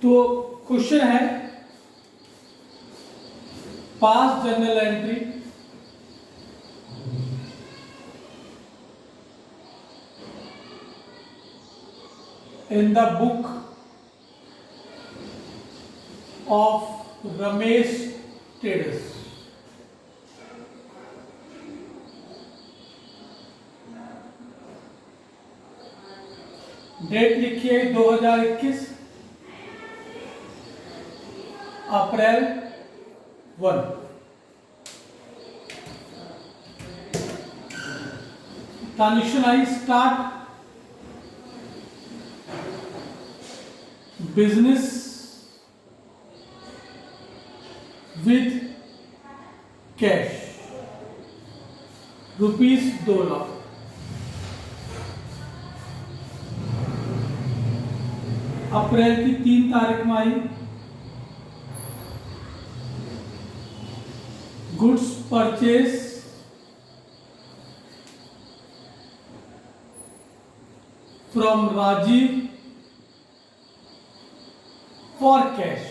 तो क्वेश्चन है pass journal entry in the book of Ramesh Traders. Date लिखिए 2021 अप्रैल 1। Transaction I start business with cash ₹2 lakh. अप्रैल की 3 तारीख में आई। Goods purchase from Rajiv for cash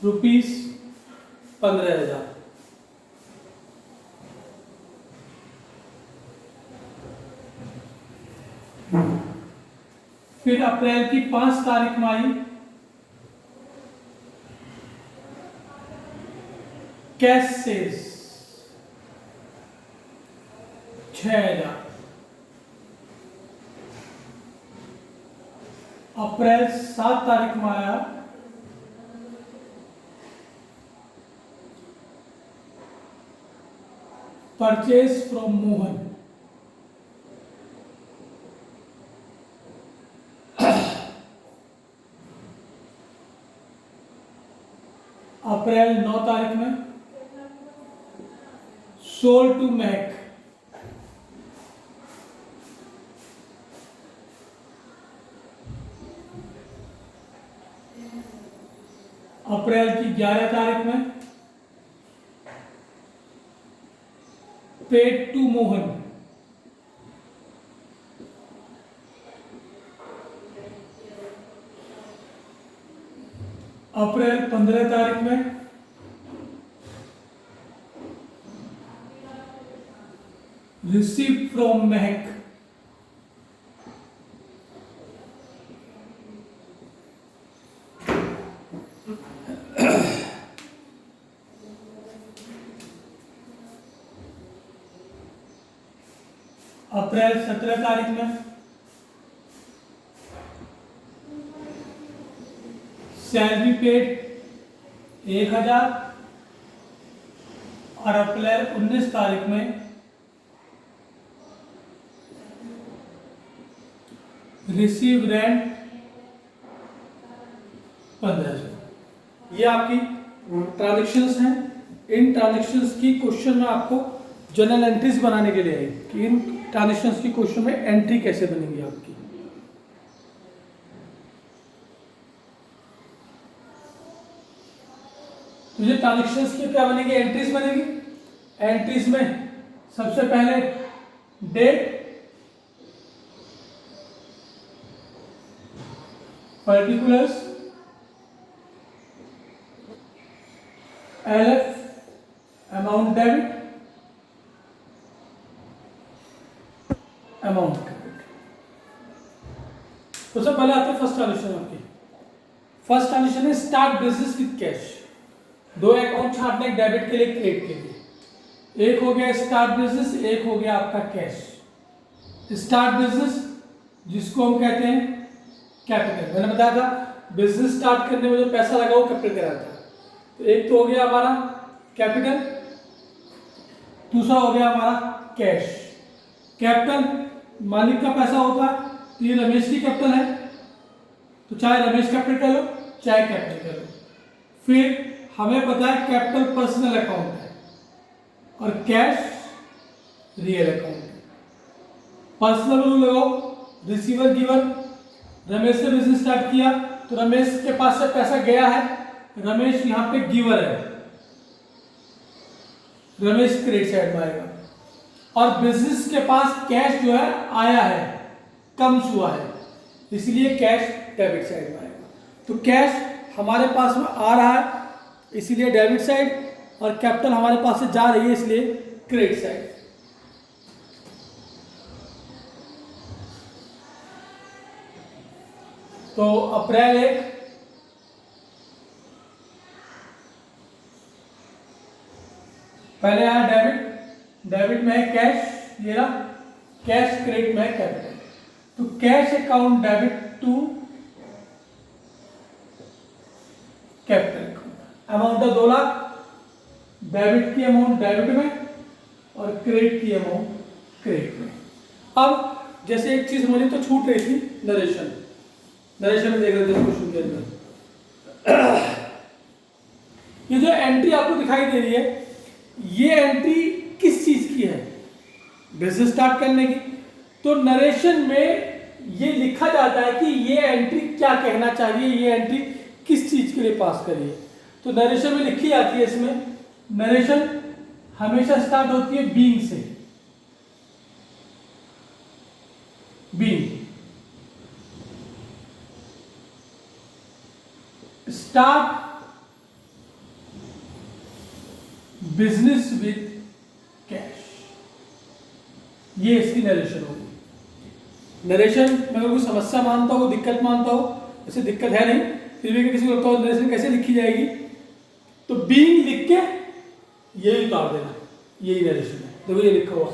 ₹15,000। फिर अप्रैल की 5 तारीख में आई कैश सेल्स 6,000। अप्रैल 7 तारीख में आया परचेज फ्रॉम मोहन अप्रैल 9 तारीख में सोल्ड टू महक अप्रैल की 11 तारीख में पेड टू मोहन अप्रैल 15 तारीख में रिसीव फ्रॉम महक अप्रैल 17 तारीख में सैलरी पेड 1,000 और अप्रैल 19 तारीख में रिसीव रेंट 1500। ये आपकी ट्रांजेक्शन्स हैं। इन ट्रांजेक्शन्स की क्वेश्चन में आपको जर्नल एंट्रीज बनाने के लिए है कि इन ट्रांजेक्शन्स की क्वेश्चन में एंट्री कैसे बनेगी आपकी। तो ये ट्रांजेक्शन्स की क्या बनेगी, एंट्रीज बनेगी। एंट्रीज में सबसे पहले date, particulars, LF amount debit, amount credit. तो सबसे पहले आते हैं फर्स्ट ट्रांजेक्शन आपकी। फर्स्ट ट्रांजेक्शन है start business with cash. 2 account छाटने डेबिट के लिए, क्रेडिट के लिए। एक हो गया स्टार्ट बिजनेस, एक हो गया आपका कैश। स्टार्ट बिजनेस जिसको हम कहते हैं कैपिटल। मैंने बताया था बिजनेस स्टार्ट करने में जो पैसा लगा वो कैपिटल कहलाता है। तो एक तो हो गया हमारा कैपिटल, दूसरा हो गया हमारा कैश। कैपिटल मालिक का पैसा होता है, तो ये रमेश की कैपिटल है, तो चाहे रमेश कैपिटल कह लो चाहे कैपिटल कह लो। फिर हमें पता है कैपिटल पर्सनल अकाउंट है और कैश रियल अकाउंट है। पर्सनल रूल लगाओ, रिसीवर गिवर। रमेश ने बिजनेस स्टार्ट किया तो रमेश के पास से पैसा गया है, रमेश यहाँ पे गिवर है, रमेश क्रेडिट साइड में आएगा। और बिजनेस के पास कैश जो है आया है, कम्स हुआ है, इसलिए कैश डेबिट साइड में आएगा। तो कैश हमारे पास में आ रहा है इसीलिए डेबिट साइड, और कैपिटल हमारे पास से जा रही है इसलिए क्रेडिट साइड। तो अप्रैल 1 पहले आया डेबिट, डेबिट में है कैश, ये रहा कैश, क्रेडिट में है कैपिटल। तो cash account debit to capital account, amount है 2 लाख, डेबिट की अमाउंट डेबिट में और क्रेडिट की अमाउंट क्रेडिट में। अब जैसे एक चीज मुझे तो छूट रही थी, नरेशन, नरेशन में देख रहे थे क्वेश्चन के अंदर। ये जो एंट्री आपको दिखाई दे रही है, ये एंट्री किस चीज की है? बिजनेस स्टार्ट करने की। तो नरेशन में ये लिखा जाता है कि ये एंट्री क्या कहना चाहिए, ये एंट्री किस चीज के लिए पास करी है। तो नरेशन में लिखी जाती है, इसमें नरेशन हमेशा स्टार्ट होती है बीइंग से, being, start business with cash, ये इसकी नरेशन होगी। नरेशन में अगर कोई समस्या मानता हो, दिक्कत मानता हो, ऐसे दिक्कत है नहीं, फिर भी किसी को लगता हो नरेशन कैसे लिखी जाएगी, तो बीइंग लिख के यही उतार देना, यही नरेशन है। देखो ये लिखा हुआ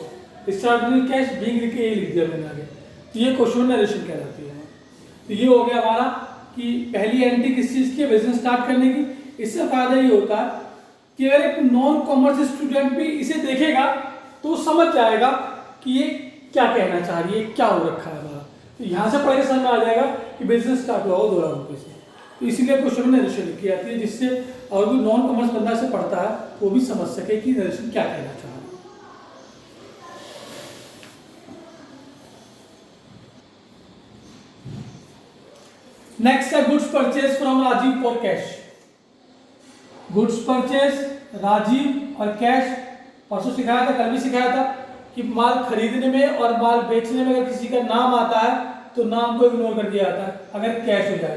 स्टार्ट विद कैश, बीइंग लिख के यही लिख दिया मैंने आगे। तो ये क्वेश्चन नरेशन कहलाती है। तो ये हो गया हमारा कि पहली एंट्री किस चीज की, बिजनेस स्टार्ट करने की। इससे फायदा ये होता है कि अगर एक नॉन कॉमर्स स्टूडेंट भी इसे देखेगा तो समझ जाएगा कि ये क्या कहना चाह रही है, क्या हो रखा है हमारा। तो यहाँ से पहले समझ में आ जाएगा कि बिजनेस स्टार्ट हुआ हो 2 लाख रुपए से। तो इसीलिए क्वेश्चन में नरेशन लिखी जाती है, जिससे और भी नॉन कॉमर्स बंदा से पढ़ता है वो भी समझ सके कि नरेशन क्या कहना चाह रहा है। नेक्स्ट है goods purchase from Rajiv for cash. Goods purchase Rajiv और कैश, परसों सिखाया था, कल भी सिखाया था कि माल खरीदने में और माल बेचने में अगर किसी का नाम आता है तो नाम को इग्नोर कर दिया जाता है अगर कैश हो जाए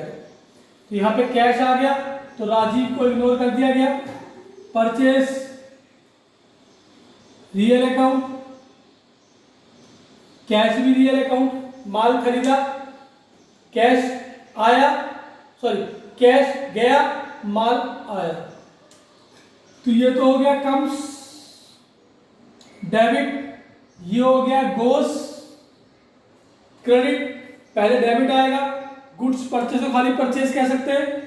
तो यहाँ पे कैश आ गया तो राजीव को इग्नोर कर दिया गया। परचेज रियल अकाउंट, कैश भी रियल अकाउंट, माल खरीदा, कैश आया, सॉरी कैश गया, माल आया, तो ये तो हो गया कम्स डेबिट, ये हो गया गोस क्रेडिट। पहले डेबिट आएगा, गुड्स परचेज को खाली परचेज कह सकते हैं,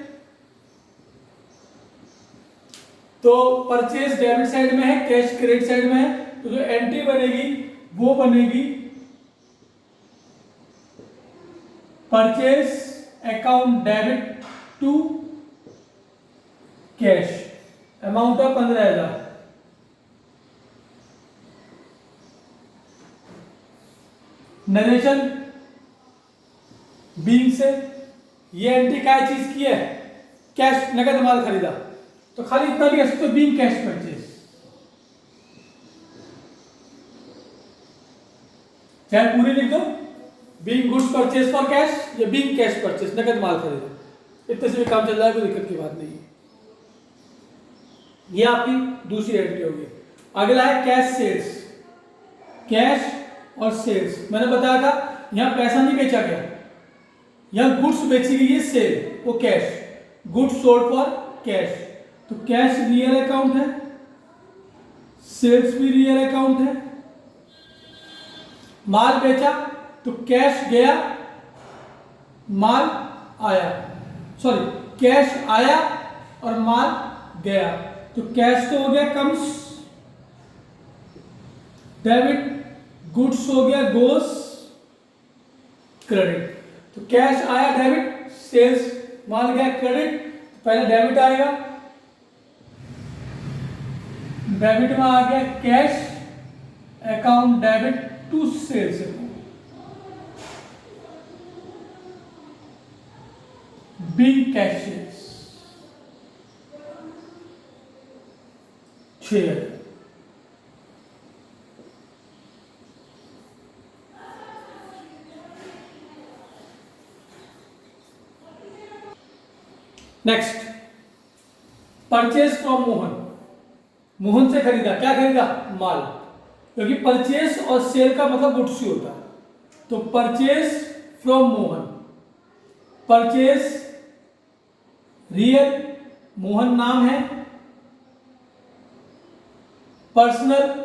तो परचेज डेबिट साइड में है, कैश क्रेडिट साइड में है। तो जो एंट्री बनेगी वो बनेगी purchase account debit to cash, amount है 15,000। नरेशन बीइंग से, ये एंट्री क्या चीज की है, कैश नगद माल खरीदा, तो खाली इतना भी ऐसे तो बीइंग कैश परचेज, चाहे पूरी लिख दो being goods purchase for cash या बीइंग कैश परचेज, नगद माल खरीदा, इतने से भी काम चल रहा है, कोई दिक्कत की बात नहीं है। ये आपकी दूसरी एंट्री होगी। अगला है कैश सेल्स, कैश और सेल्स। मैंने बताया था यहां पैसा नहीं बेचा गया, यहां गुड्स बेची गई है, सेल वो cash, goods sold for cash. तो कैश रियल अकाउंट है, सेल्स भी रियल अकाउंट है। माल बेचा तो कैश गया, माल आया, सॉरी कैश आया और माल गया, तो कैश तो हो गया कम्स डेबिट, गुड्स हो गया गोस क्रेडिट। तो कैश आया डेबिट, सेल्स माल गया क्रेडिट, पहले डेबिट आएगा, डेबिट में आ गया cash account debit to sales being cash sales 6,000। Next, purchase from Mohan, Mohan से खरीदा, क्या खरीदा? माल, क्योंकि परचेज और सेल का मतलब गुड्स ही होता है। तो purchase from Mohan, purchase real, Mohan नाम है, पर्सनल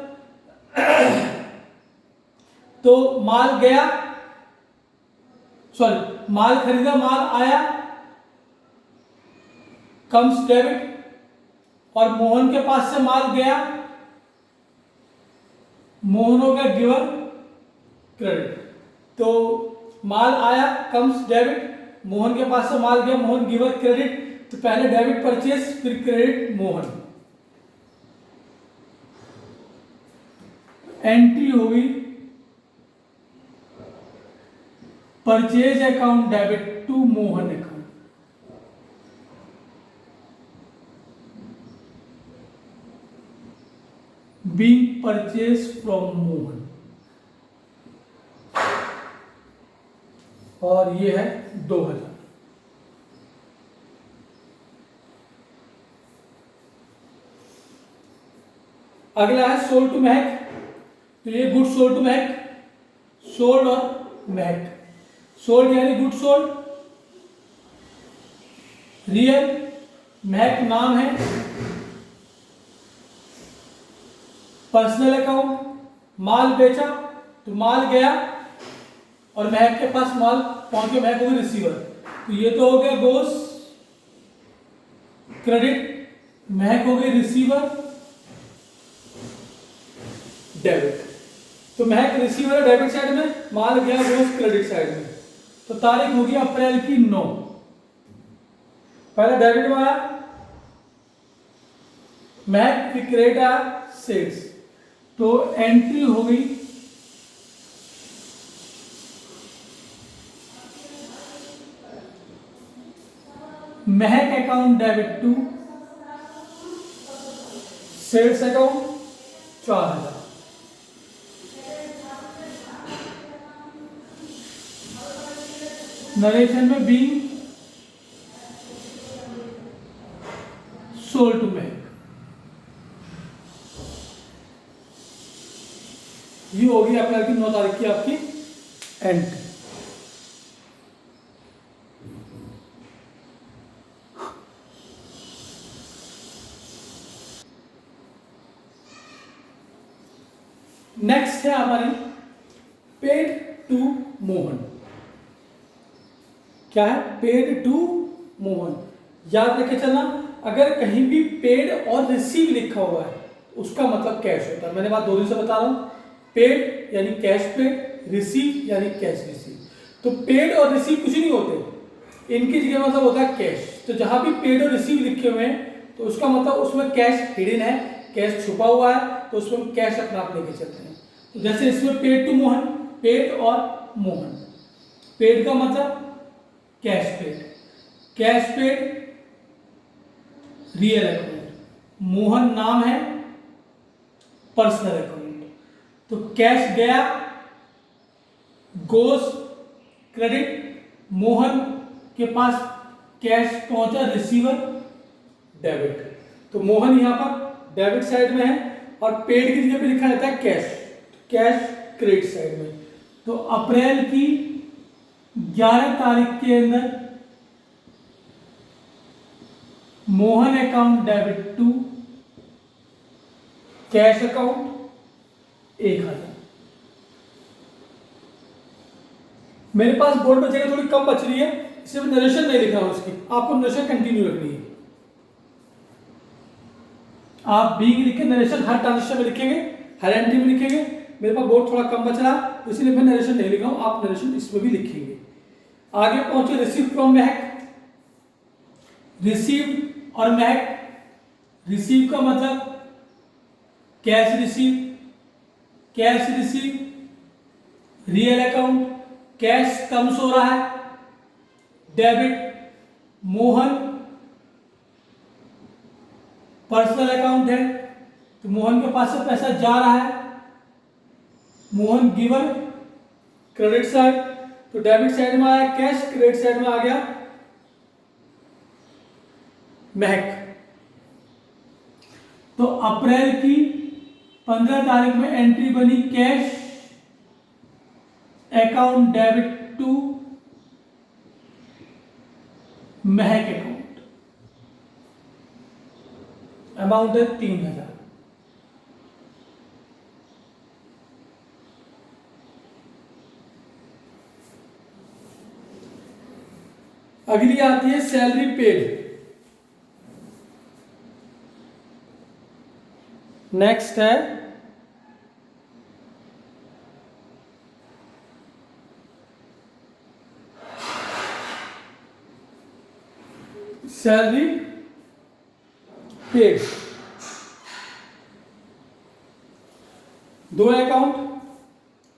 तो माल गया, सॉरी माल खरीदा, माल आया, कम्स डेबिट, और मोहन के पास से माल गया, मोहन हो गया गिवर क्रेडिट। तो माल आया कम्स डेबिट, मोहन के पास से माल गया, मोहन गिवर क्रेडिट। तो पहले डेबिट परचेज, फिर क्रेडिट मोहन। एंट्री होगी purchase account debit to Mohan account, being purchased from Mohan, और ये है 2000। अगला है सोल्ड टू महक, तो ये good sold to Mahak, sold और महक। सोल्ड यानी गुड सोल्ड, रियल, महक नाम है, पर्सनल अकाउंट, माल बेचा तो माल गया और महक के पास माल पहुंच गया, महक होगी रिसीवर। तो ये तो हो गया गोस क्रेडिट, महक हो गई रिसीवर डेबिट। तो महक रिसीवर डेबिट साइड में, माल गया गोस क्रेडिट साइड में। तो तारीख होगी अप्रैल की 9, पहले डेबिट में आया महक, फिर क्रेडिट आया सेल्स। तो एंट्री हो गई Mahak account debit to sales account 4000। Narration में बीइंग सोल्ड टू महक, ये होगी अप्रैल की 9 तारीख की आपकी एंट्री। नेक्स्ट है हमारी पेड टू मोहन। क्या है? Paid to Mohan. याद रखे चलना, अगर कहीं भी पेड और रिसीव लिखा हुआ है उसका मतलब कैश होता है। मैंने बात 2 दिन से बता रहा हूं, पेड यानी कैश पेड, रिसीव यानी कैश रिसीव। तो पेड और रिसीव कुछ नहीं होते, इनकी जगह मतलब होता है कैश। तो जहां भी पेड और रिसीव लिखे हुए हैं तो उसका मतलब उसमें कैश हिडन है, कैश छुपा हुआ है, तो उसमें कैश अपना आप लेके चलते हैं। तो जैसे इसमें पेड टू मोहन, पेड और मोहन। पेड का मतलब cash paid, cash paid real account, Mohan नाम है, पर्सनल अकाउंट। तो कैश गया गोस क्रेडिट, मोहन के पास कैश पहुंचा रिसीवर डेबिट। तो मोहन यहां पर डेबिट साइड में है और पेड की जगह पे लिखा जाता है कैश, कैश क्रेडिट साइड में। तो अप्रैल की 11 तारीख के अंदर Mohan account debit to cash account 1000। मेरे पास बोर्ड में जगह थोड़ी कम बच रही है, इसलिए मैं नरेशन नहीं लिख रहा हूं उसकी, आपको नरेशन कंटिन्यू रखनी है। आप बीइंग लिख के नरेशन हर ट्रांजेक्शन में लिखेंगे, हर एंट्री में लिखेंगे। मेरे पास बोर्ड थोड़ा कम बच रहा है इसलिए मैं नरेशन नहीं लिख रहा हूं, आप नरेशन इसमें भी लिखेंगे। आगे पहुंचे रिसीव फ्रॉम महक, रिसीव और महक। रिसीव का मतलब cash receive, cash receive real account, cash comes हो रहा है, डेबिट मोहन पर्सनल अकाउंट है तो मोहन के पास से पैसा जा रहा है, मोहन गिवर क्रेडिट साइड। तो डेबिट साइड में आया कैश, क्रेडिट साइड में आ गया महक। तो अप्रैल की 15 तारीख में एंट्री बनी cash account debit to Mahak account, amount है 3000। अगली आती है सैलरी पेड। नेक्स्ट है सैलरी पेड। दो अकाउंट,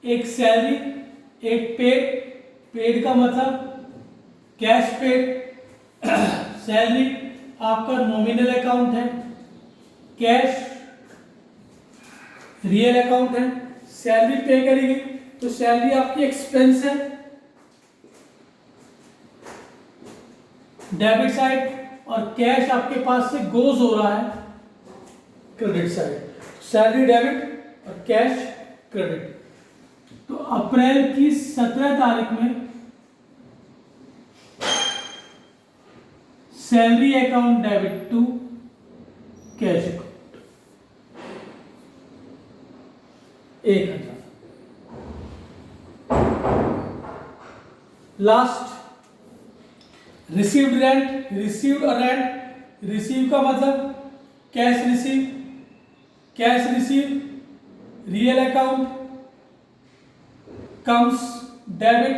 एक सैलरी एक पेड। पेड का मतलब कैश पेड। सैलरी आपका नॉमिनल अकाउंट है, कैश रियल अकाउंट है। सैलरी पे करेगी तो सैलरी आपकी एक्सपेंस है डेबिट साइड, और कैश आपके पास से गोज हो रहा है क्रेडिट साइड। सैलरी डेबिट और कैश क्रेडिट। तो अप्रैल की 17 तारीख में salary account debit to cash account 1000। Last received rent. Received rent, receive का मतलब cash receive, cash receive real account comes debit,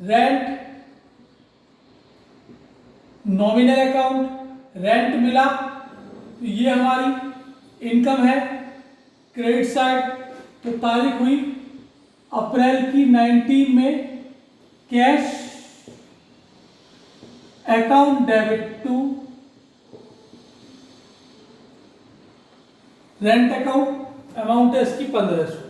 rent nominal account, rent मिला तो ये हमारी इनकम है क्रेडिट साइड। तो तारीख हुई अप्रैल की 19 में cash account debit to rent account, amount है इसकी 1500।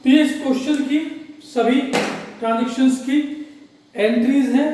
तो ये इस क्वेश्चन की सभी ट्रांजेक्शन्स की एंट्रीज हैं।